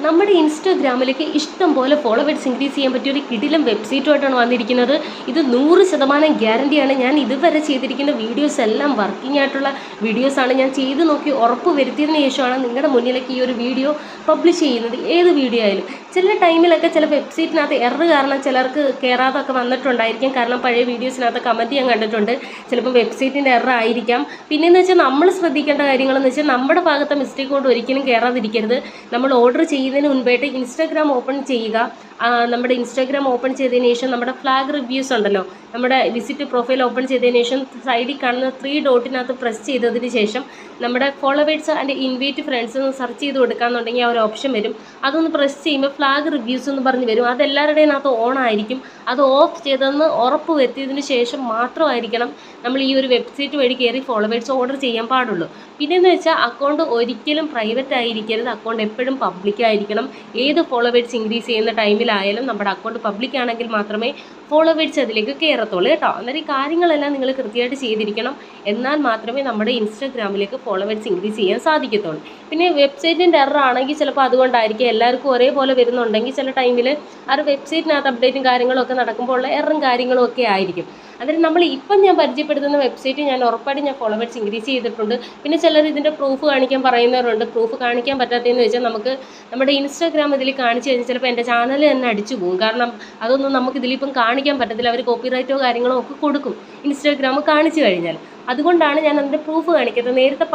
നമ്മുടെ ഇൻസ്റ്റാഗ്രാമിലേക്ക് ഇഷ്ടം പോലെ ഫോളോവേഴ്സ് ഇൻക്രീസ് ചെയ്യാൻ പറ്റിയ ഒരു കിടിലം വെബ്സൈറ്റുമായിട്ടാണ് വന്നിരിക്കുന്നത്. ഇത് 100% ഗ്യാരണ്ടിയാണ്. ഞാൻ ഇതുവരെ ചെയ്തിരിക്കുന്ന വീഡിയോസ് എല്ലാം വർക്കിംഗ് ആയിട്ടുള്ള വീഡിയോസാണ്. ഞാൻ ചെയ്ത് നോക്കി ഉറപ്പ് വരുത്തിയതിന് ശേഷമാണ് നിങ്ങളുടെ മുന്നിലേക്ക് ഈ ഒരു വീഡിയോ പബ്ലിഷ് ചെയ്യുന്നത്. ഏത് വീഡിയോ ആയാലും ചില ടൈമിലൊക്കെ ചില വെബ്സൈറ്റിനകത്ത് എറർ കാരണം ചിലർക്ക് കയറാതൊക്കെ വന്നിട്ടുണ്ടായിരിക്കും. കാരണം പഴയ വീഡിയോസിനകത്ത് കമൻറ്റ് ഞാൻ കണ്ടിട്ടുണ്ട്. ചിലപ്പോൾ വെബ്സൈറ്റിൻ്റെ എറർ ആയിരിക്കാം. പിന്നെയെന്ന് വെച്ചാൽ നമ്മൾ ശ്രദ്ധിക്കേണ്ട കാര്യങ്ങളെന്ന് വെച്ചാൽ നമ്മുടെ ഭാഗത്തെ മിസ്റ്റേക്ക് കൊണ്ട് ഒരിക്കലും കയറാതിരിക്കരുത്. നമ്മൾ ഓർഡർ ചെയ്യുന്നതിന് മുൻപായിട്ട് ഇൻസ്റ്റാഗ്രാം ഓപ്പൺ ചെയ്യുക. നമ്മുടെ ഇൻസ്റ്റാഗ്രാം ഓപ്പൺ ചെയ്തതിന് ശേഷം നമ്മുടെ ഫ്ലാഗ് റിവ്യൂസ് ഉണ്ടല്ലോ, നമ്മുടെ വിസിറ്റ് പ്രൊഫൈൽ ഓപ്പൺ ചെയ്തതിന് ശേഷം സൈഡിൽ കാണുന്ന 3 ഡോട്ടിനകത്ത് പ്രസ് ചെയ്തതിന് ശേഷം നമ്മുടെ ഫോളോവേഴ്സ് ആൻഡ് ഇൻവൈറ്റ് ഫ്രണ്ട്സ് എന്ന് സെർച്ച് ചെയ്ത് കൊടുക്കാമെന്നുണ്ടെങ്കിൽ ആ ഒരു ഓപ്ഷൻ വരും. അതൊന്ന് പ്രസ് ചെയ്യുമ്പോൾ ഫ്ലാഗ് റിവ്യൂസ് എന്ന് പറഞ്ഞ് വരും. അതെല്ലാവരുടെയും അകത്ത് ഓൺ ആയിരിക്കും. അത് ഓഫ് ചെയ്തെന്ന് ഉറപ്പ് വരുത്തിയതിന് ശേഷം മാത്രമായിരിക്കണം നമ്മൾ ഈ ഒരു വെബ്സൈറ്റ് വഴി കയറി ഫോളോവേഴ്സ് ഓർഡർ ചെയ്യാൻ പാടുള്ളൂ. പിന്നെയെന്ന് വെച്ചാൽ അക്കൗണ്ട് ഒരിക്കലും പ്രൈവറ്റ് ആയിരിക്കരുത്. അക്കൗണ്ട് എപ്പോഴും പബ്ലിക് ആയിരിക്കണം. ഏത് ഫോളോവേഴ്സ് ഇൻക്രീസ് ചെയ്യുന്ന ടൈമിലായാലും നമ്മുടെ അക്കൗണ്ട് പബ്ലിക് ആണെങ്കിൽ മാത്രമേ ഫോളോവേഴ്സ് അതിലേക്ക് കയറത്തുള്ളൂ കേട്ടോ. അന്നേരം ഈ കാര്യങ്ങളെല്ലാം നിങ്ങൾ കൃത്യമായിട്ട് ചെയ്തിരിക്കണം. എന്നാൽ മാത്രമേ നമ്മുടെ ഇൻസ്റ്റാഗ്രാമിലേക്ക് ഫോളോവേഴ്സ് ഇൻക്രീസ് ചെയ്യാൻ സാധിക്കത്തുള്ളൂ. പിന്നെ വെബ്സൈറ്റിൻ്റെ എറർ ആണെങ്കിൽ ചിലപ്പോൾ അതുകൊണ്ടായിരിക്കും. എല്ലാവർക്കും ഒരേപോലെ വരുന്നുണ്ടെങ്കിൽ ചില ടൈമിൽ ആ ഒരു വെബ്സൈറ്റിനകത്ത് അപ്ഡേറ്റും കാര്യങ്ങളും ഒക്കെ നടക്കുമ്പോൾ ഉള്ള എററും കാര്യങ്ങളും ഒക്കെ ആയിരിക്കും. അതിന് നമ്മൾ ഇപ്പം ഞാൻ പരിചയപ്പെടുത്തുന്ന വെബ്സൈറ്റ് ഞാൻ ഉറപ്പായിട്ടും ഞാൻ ഫോളോവേഴ്സ് ഇൻക്രീസ് ചെയ്തിട്ടുണ്ട്. പിന്നെ ചിലർ ഇതിൻ്റെ പ്രൂഫ് കാണിക്കാൻ പറയുന്നവരുണ്ട്. പ്രൂഫ് കാണിക്കാൻ പറ്റാത്തതെന്ന് വെച്ചാൽ നമുക്ക് നമ്മുടെ ഇൻസ്റ്റാഗ്രാം ഇതിൽ കാണിച്ചു കഴിഞ്ഞാൽ ചിലപ്പോൾ എൻ്റെ ചാനൽ തന്നെ അടിച്ചു പോകും. കാരണം അതൊന്നും നമുക്ക് ഇതിലിപ്പം കാണിക്കാൻ പറ്റത്തില്ല. അവർ കോപ്പിറൈറ്റോ കാര്യങ്ങളോ ഒക്കെ കൊടുക്കും ഇൻസ്റ്റാഗ്രാം കാണിച്ചു കഴിഞ്ഞാൽ. അതുകൊണ്ടാണ് ഞാൻ അതിൻ്റെ പ്രൂഫ് കാണിക്കുന്നത്. നേരത്തെ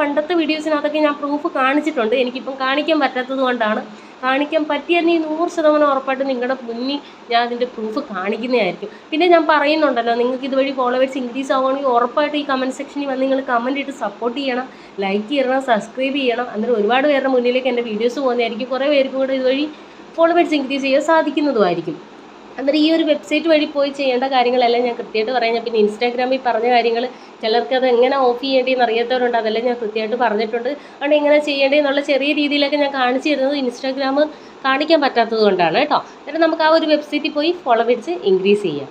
പണ്ടത്തെ വീഡിയോസിനകത്തൊക്കെ ഞാൻ പ്രൂഫ് കാണിച്ചിട്ടുണ്ട്. എനിക്കിപ്പം കാണിക്കാൻ പറ്റാത്തത് കൊണ്ടാണ്. കാണിക്കാൻ പറ്റിയാൽ 100% ഉറപ്പായിട്ട് നിങ്ങളുടെ മുന്നിൽ ഞാൻ അതിൻ്റെ പ്രൂഫ് കാണിക്കുന്നതായിരിക്കും. പിന്നെ ഞാൻ പറയുന്നുണ്ടല്ലോ, നിങ്ങൾക്ക് ഇതുവഴി ഫോളോവേഴ്സ് ഇൻക്രീസ് ആവുകയാണെങ്കിൽ ഉറപ്പായിട്ട് ഈ കമൻറ്റ് സെക്ഷനിൽ വന്ന് നിങ്ങൾ കമൻറ്റ് ഇട്ട് സപ്പോർട്ട് ചെയ്യണം, ലൈക്ക് ചെയ്യണം, സബ്സ്ക്രൈബ് ചെയ്യണം. അന്നേരം ഒരുപാട് പേരുടെ മുന്നിലേക്ക് എൻ്റെ വീഡിയോസ് പോകുന്നതായിരിക്കും. കുറേ പേർക്കും കൂടെ ഇതുവഴി ഫോളോവേഴ്സ് ഇൻക്രീസ് ചെയ്യാൻ സാധിക്കുന്നതുമായിരിക്കും. അന്നേരം ഈ ഒരു വെബ്സൈറ്റ് വഴി പോയി ചെയ്യേണ്ട കാര്യങ്ങളെല്ലാം ഞാൻ കൃത്യമായിട്ട് പറയാം. പിന്നെ ഇൻസ്റ്റാഗ്രാമിൽ പറഞ്ഞ കാര്യങ്ങൾ ചിലർക്ക് അത് എങ്ങനെ ഓഫ് ചെയ്യേണ്ടതെന്ന് അറിയാത്തവരുണ്ട്. അതെല്ലാം ഞാൻ കൃത്യമായിട്ട് പറഞ്ഞിട്ടുണ്ട്. അതുകൊണ്ട് എങ്ങനെ ചെയ്യേണ്ടതെന്നുള്ള ചെറിയ രീതിയിലൊക്കെ ഞാൻ കാണിച്ചു തരുന്നത് ഇൻസ്റ്റാഗ്രാം കാണിക്കാൻ പറ്റാത്തത് കൊണ്ടാണ് കേട്ടോ. എന്നിട്ട് നമുക്ക് ആ ഒരു വെബ്സൈറ്റിൽ പോയി ഫോളോവേഴ്സ് ഇൻക്രീസ് ചെയ്യാം.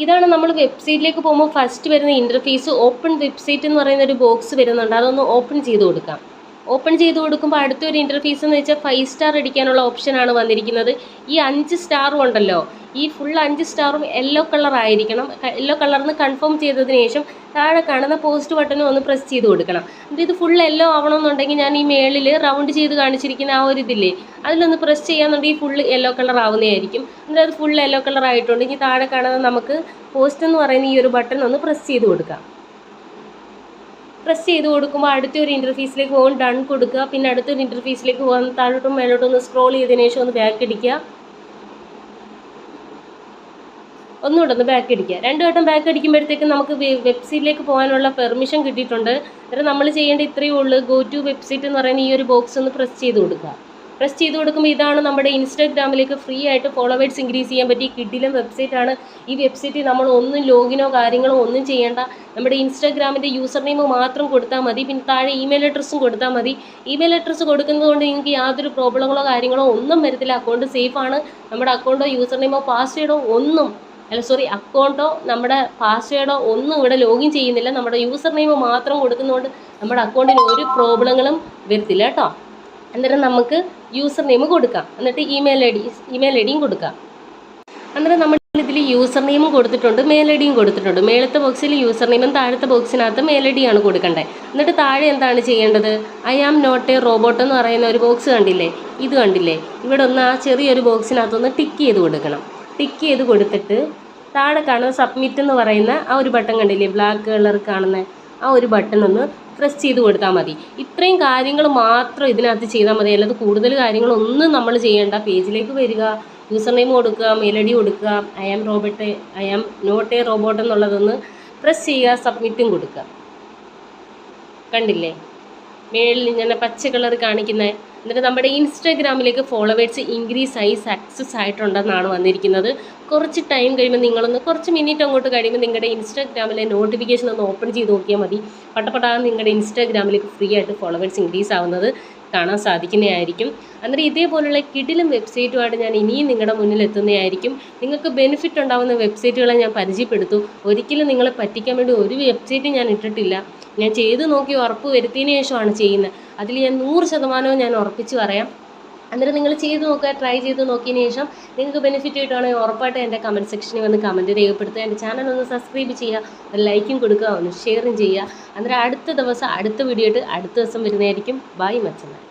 ഇതാണ് നമ്മൾ വെബ്സൈറ്റിലേക്ക് പോകുമ്പോൾ ഫസ്റ്റ് വരുന്ന ഇൻ്റർഫേസ്. ഓപ്പൺ വെബ്സൈറ്റ് എന്ന് പറയുന്ന ഒരു ബോക്സ് വരുന്നുണ്ട്. അതൊന്ന് ഓപ്പൺ ചെയ്ത് കൊടുക്കാം. ഓപ്പൺ ചെയ്ത് കൊടുക്കുമ്പോൾ അടുത്തൊരു ഇൻ്റർഫേസ് എന്ന് വെച്ചാൽ 5 സ്റ്റാർ അടിക്കാനുള്ള ഓപ്ഷനാണ് വന്നിരിക്കുന്നത്. ഈ 5 സ്റ്റാറും ഉണ്ടല്ലോ, ഈ ഫുൾ 5 സ്റ്റാറും യെല്ലോ കളർ ആയിരിക്കണം. യെല്ലോ കളറിന് കൺഫേം ചെയ്തതിന് ശേഷം താഴെ കാണുന്ന പോസ്റ്റ് ബട്ടനും ഒന്ന് പ്രസ് ചെയ്ത് കൊടുക്കണം. എന്നിട്ട് ഇത് ഫുൾ യെല്ലോ ആവണമെന്നുണ്ടെങ്കിൽ ഞാൻ ഈ മേളിൽ റൗണ്ട് ചെയ്ത് കാണിച്ചിരിക്കുന്ന ആ ഒരു ഇതില്ലേ, അതിലൊന്ന് പ്രസ് ചെയ്യാന്നുണ്ടെങ്കിൽ ഫുൾ യെല്ലോ കളർ ആവുന്നതായിരിക്കും. എന്നിട്ട് അത് ഫുൾ യെല്ലോ കളർ ആയിട്ടുണ്ടെങ്കിൽ താഴെ കാണുന്ന നമുക്ക് പോസ്റ്റ് എന്ന് പറയുന്ന ഈ ഒരു ബട്ടൺ ഒന്ന് പ്രസ് ചെയ്ത് കൊടുക്കാം. പ്രസ് ചെയ്ത് കൊടുക്കുമ്പോൾ അടുത്തൊരു ഇൻ്റർഫേസിലേക്ക് പോകാൻ ഡൺ കൊടുക്കുക. പിന്നെ അടുത്തൊരു ഇൻ്റർഫേസിലേക്ക് പോകാൻ താഴോട്ടും മേലോട്ടും ഒന്ന് സ്ക്രോൾ ചെയ്തതിന് ശേഷം ഒന്ന് ബാക്ക് അടിക്കുക. ഒന്നുകൂടെ ഒന്ന് ബാക്ക് അടിക്കുക. 2 വട്ടം ബാക്ക് അടിക്കുമ്പോഴത്തേക്കും നമുക്ക് വെബ്സൈറ്റിലേക്ക് പോകാനുള്ള പെർമിഷൻ കിട്ടിയിട്ടുണ്ട്. അന്നേരം നമ്മൾ ചെയ്യേണ്ട ഇത്രയേ ഉള്ളൂ. ഗോ ടു വെബ്സൈറ്റ് എന്ന് പറയുന്ന ഈ ഒരു ബോക്സ് ഒന്ന് പ്രസ് ചെയ്ത് കൊടുക്കുക. പ്രസ് ചെയ്ത് കൊടുക്കുമ്പോൾ ഇതാണ് നമ്മുടെ ഇൻസ്റ്റാഗ്രാമിലേക്ക് ഫ്രീ ആയിട്ട് ഫോളോവേഴ്സ് ഇൻക്രീസ് ചെയ്യാൻ പറ്റിയ കിടിലം വെബ്സൈറ്റാണ്. ഈ വെബ്സൈറ്റിൽ നമ്മൾ ഒന്നും ലോഗിനോ കാര്യങ്ങളോ ഒന്നും ചെയ്യേണ്ട. നമ്മുടെ ഇൻസ്റ്റാഗ്രാമിൻ്റെ യൂസർ നെയിം മാത്രം കൊടുത്താൽ മതി. പിന്നെ താഴെ ഇമെയിൽ അഡ്രസ്സും കൊടുത്താൽ മതി. ഇമെയിൽ അഡ്രസ്സ് കൊടുക്കുന്നത് കൊണ്ട് നിങ്ങൾക്ക് യാതൊരു പ്രോബ്ലങ്ങളോ കാര്യങ്ങളോ ഒന്നും വരത്തില്ല. അക്കൗണ്ട് സേഫാണ്. നമ്മുടെ അക്കൗണ്ടോ യൂസർ നെയിമോ പാസ്വേഡോ അക്കൗണ്ടോ നമ്മുടെ പാസ്വേഡോ ഒന്നും ഇവിടെ ലോഗിൻ ചെയ്യുന്നില്ല. നമ്മുടെ യൂസർ നെയിം മാത്രം കൊടുക്കുന്നതുകൊണ്ട് നമ്മുടെ അക്കൗണ്ടിന് ഒരു പ്രോബ്ലങ്ങളും വരത്തില്ല കേട്ടോ. അന്നേരം നമുക്ക് യൂസർ നെയിം കൊടുക്കാം. എന്നിട്ട് ഇമെയിൽ ഐ ഡിയും കൊടുക്കാം. അന്നേരം നമ്മൾ ഇതിൽ യൂസർ നെയിമും കൊടുത്തിട്ടുണ്ട്, മെയിൽ ഐ ഡിയും കൊടുത്തിട്ടുണ്ട്. മേളത്തെ ബോക്സിൽ യൂസർ നെയിമും താഴത്തെ ബോക്സിനകത്ത് മെയിൽ ഐ ഡിയാണ് കൊടുക്കേണ്ടത്. എന്നിട്ട് താഴെ എന്താണ് ചെയ്യേണ്ടത്? I am not a robot എന്ന് പറയുന്ന ഒരു ബോക്സ് കണ്ടില്ലേ? ഇത് കണ്ടില്ലേ? ഇവിടെ ഒന്ന് ആ ചെറിയൊരു ബോക്സിനകത്തൊന്ന് ടിക്ക് ചെയ്ത് കൊടുക്കണം. ടിക്ക് ചെയ്ത് കൊടുത്തിട്ട് താഴെ കാണുന്ന സബ്മിറ്റ് എന്ന് പറയുന്ന ആ ഒരു ബട്ടൺ കണ്ടില്ലേ, ബ്ലാക്ക് കളർ കാണുന്ന ആ ഒരു ബട്ടൺ ഒന്ന് പ്രസ് ചെയ്ത് കൊടുത്താൽ മതി. ഇത്രയും കാര്യങ്ങൾ മാത്രം ഇതിനകത്ത് ചെയ്താൽ മതി. അല്ലാതെ കൂടുതൽ കാര്യങ്ങളൊന്നും നമ്മൾ ചെയ്യേണ്ട. പേജിലേക്ക് വരിക, യൂസർ നെയിം കൊടുക്കുക, മെയിൽ ഐ ഡി കൊടുക്കുക, I am not a robot എന്നുള്ളതൊന്ന് പ്രസ് ചെയ്യുക, സബ്മിറ്റും കൊടുക്കുക. കണ്ടില്ലേ മേളിൽ ഇങ്ങനെ പച്ച കളർ കാണിക്കുന്നത്? എന്നിട്ട് നമ്മുടെ ഇൻസ്റ്റാഗ്രാമിലേക്ക് ഫോളോവേഴ്സ് ഇൻക്രീസ് ആയി സക്സസ് ആയിട്ടുണ്ടെന്നാണ് വന്നിരിക്കുന്നത്. കുറച്ച് ടൈം കഴിയുമ്പോൾ കുറച്ച് മിനിറ്റ് അങ്ങോട്ട് കഴിയുമ്പോൾ നിങ്ങളുടെ ഇൻസ്റ്റാഗ്രാമിലെ നോട്ടിഫിക്കേഷൻ ഒന്ന് ഓപ്പൺ ചെയ്ത് നോക്കിയാൽ മതി. പട്ടപ്പട്ടാന്ന് നിങ്ങളുടെ ഇൻസ്റ്റാഗ്രാമിലേക്ക് ഫ്രീ ആയിട്ട് ഫോളോവേഴ്സ് ഇൻക്രീസ് ആവുന്നത് കാണാൻ സാധിക്കുന്നതായിരിക്കും. അന്നേരം ഇതേപോലുള്ള കിടിലം വെബ്സൈറ്റുമായിട്ട് ഞാൻ ഇനിയും നിങ്ങളുടെ മുന്നിൽ എത്തുന്നതായിരിക്കും. നിങ്ങൾക്ക് ബെനിഫിറ്റ് ഉണ്ടാകുന്ന വെബ്സൈറ്റുകളെ ഞാൻ പരിചയപ്പെടുത്തും. ഒരിക്കലും നിങ്ങളെ പറ്റിക്കാൻ വേണ്ടി ഒരു വെബ്സൈറ്റും ഞാൻ ഇട്ടിട്ടില്ല. ഞാൻ ചെയ്ത് നോക്കി ഉറപ്പ് വരുത്തിയതിന് ശേഷമാണ് ചെയ്യുന്നത്. അതിൽ ഞാൻ 100% ഞാൻ ഉറപ്പിച്ച് പറയാം. അന്നേരം നിങ്ങൾ ചെയ്ത് നോക്കുക, ട്രൈ ചെയ്ത് നോക്കിയതിന് ശേഷം നിങ്ങൾക്ക് ബെനിഫിറ്റ് കിട്ടുകയാണെങ്കിൽ ഉറപ്പായിട്ട് എൻ്റെ കമൻറ്റ് സെക്ഷനിൽ വന്ന് കമൻറ്റ് രേഖപ്പെടുത്തുക. എൻ്റെ ചാനൽ ഒന്ന് സബ്സ്ക്രൈബ് ചെയ്യുക, ഒരു ലൈക്കും കൊടുക്കുക, ഒന്ന് ഷെയറും ചെയ്യുക. അന്നേരം അടുത്ത ദിവസം അടുത്ത വീഡിയോ ആയിട്ട് അടുത്ത ദിവസം വരുന്നതായിരിക്കും. ബൈ മച്ചന്മാർ.